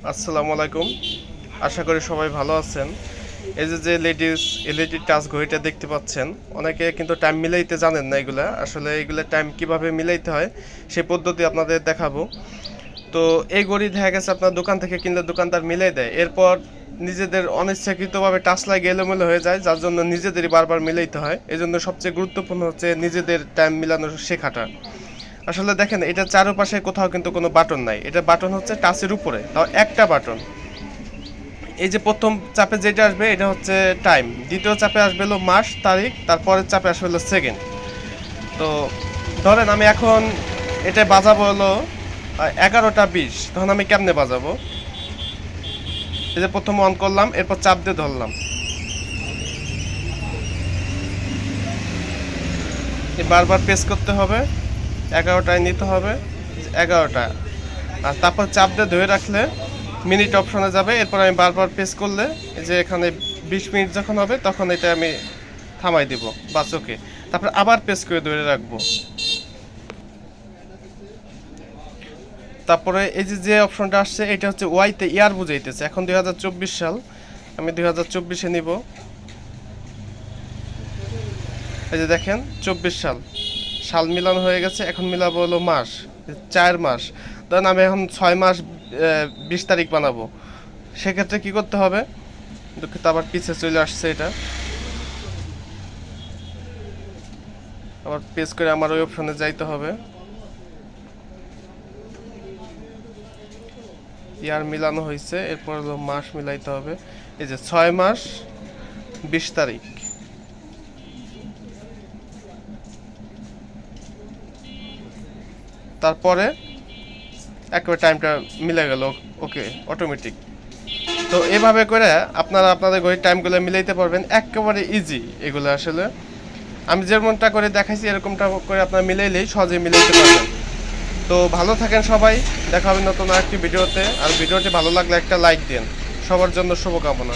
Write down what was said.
আসসালামু আলাইকুম। আশা করি সবাই ভালো আছেন। এই যে লেডিস এলইডি টাচ ঘড়িটা দেখতে পাচ্ছেন, অনেকে কিন্তু টাইম মিলাইতে জানেন না। এগুলা আসলে এগুলা টাইম কিভাবে মিলাইতে হয় সেই পদ্ধতি আপনাদের দেখাবো। তো এই ঘড়ি দেখা গেছে আপনার দোকান থেকে কিনলে দোকানদার মিলাই দেয়, এরপর নিজেদের অনিচ্ছাকৃতভাবে টাচ লাগে এলোমেলো হয়ে যায়, যার জন্য নিজেদেরই বারবার মিলাইতে হয়। এই জন্য সবচেয়ে গুরুত্বপূর্ণ হচ্ছে নিজেদের টাইম মিলানো শেখাটা। আসলে দেখেন, এটা চারপাশে কোথাও কিন্তু কোনো বাটন নাই, এটা বাটন হচ্ছে টাচের উপরে, তাও একটা বাটন। এই যে প্রথম চাপে যেটা আসবে এটা হচ্ছে টাইম, দ্বিতীয় চাপে আসবে হলো মাস তারিখ, তারপরের চাপে আসবে হলো সেকেন্ড। তো ধরেন আমি এখন এটা বাজাবো হলো 11টা 20, তখন আমি কেমনে বাজাবো? এই যে প্রথম অন করলাম, এরপর চাপ দিয়ে ধরলাম, বারবার প্রেস করতে হবে, 11টায় নিতে হবে, 11টা, আর তারপর চাপ দিয়ে ধরে রাখলে মিনিট অপশনে যাবে। এরপর আমি বারবার প্রেস করলে এই যে এখানে 20 মিনিট যখন হবে তখন এটা আমি থামাই দিব, বাস ওকে। তারপর আবার প্রেস করে ধরে রাখবো। তারপরে এই যে অপশনটা আসছে এটা হচ্ছে ওয়াইতে ইয়ার বুঝাইতেছে, এখন 2024 সাল, আমি 2024-এ নিব। এই যে দেখেন 24 সাল, সাল মিলানো হয়ে গেছে। এখন মিলাবো হলো মাস, 4 মাস। ধরেন আমি এখন 6 মাস 20 তারিখ বানাবো, সেক্ষেত্রে কি করতে হবে? দুঃখিত, আবার পিছে চলে আসছে এটা, আবার পেজ করে আমার ওই অপশনে যাইতে হবে। ইয়ার মিলানো হয়েছে, এরপর হলো মাস মিলাইতে হবে। এই যে 6 মাস 20 তারিখ, তারপরে একেবারে টাইমটা মিলে গেল, ওকে, অটোমেটিক। তো এভাবে করে আপনারা আপনাদের ঘড়ির টাইমগুলো মিলাইতে পারবেন, একেবারে ইজি এগুলো। আসলে আমি যেমনটা করে দেখাইছি এরকমটা করে আপনারা মিলাইলেই সহজে মিলাইতে পারবেন। তো ভালো থাকেন সবাই, দেখা হবে নতুন আরেকটি ভিডিওতে। আর ভিডিওটি ভালো লাগলে একটা লাইক দিন। সবার জন্য শুভকামনা।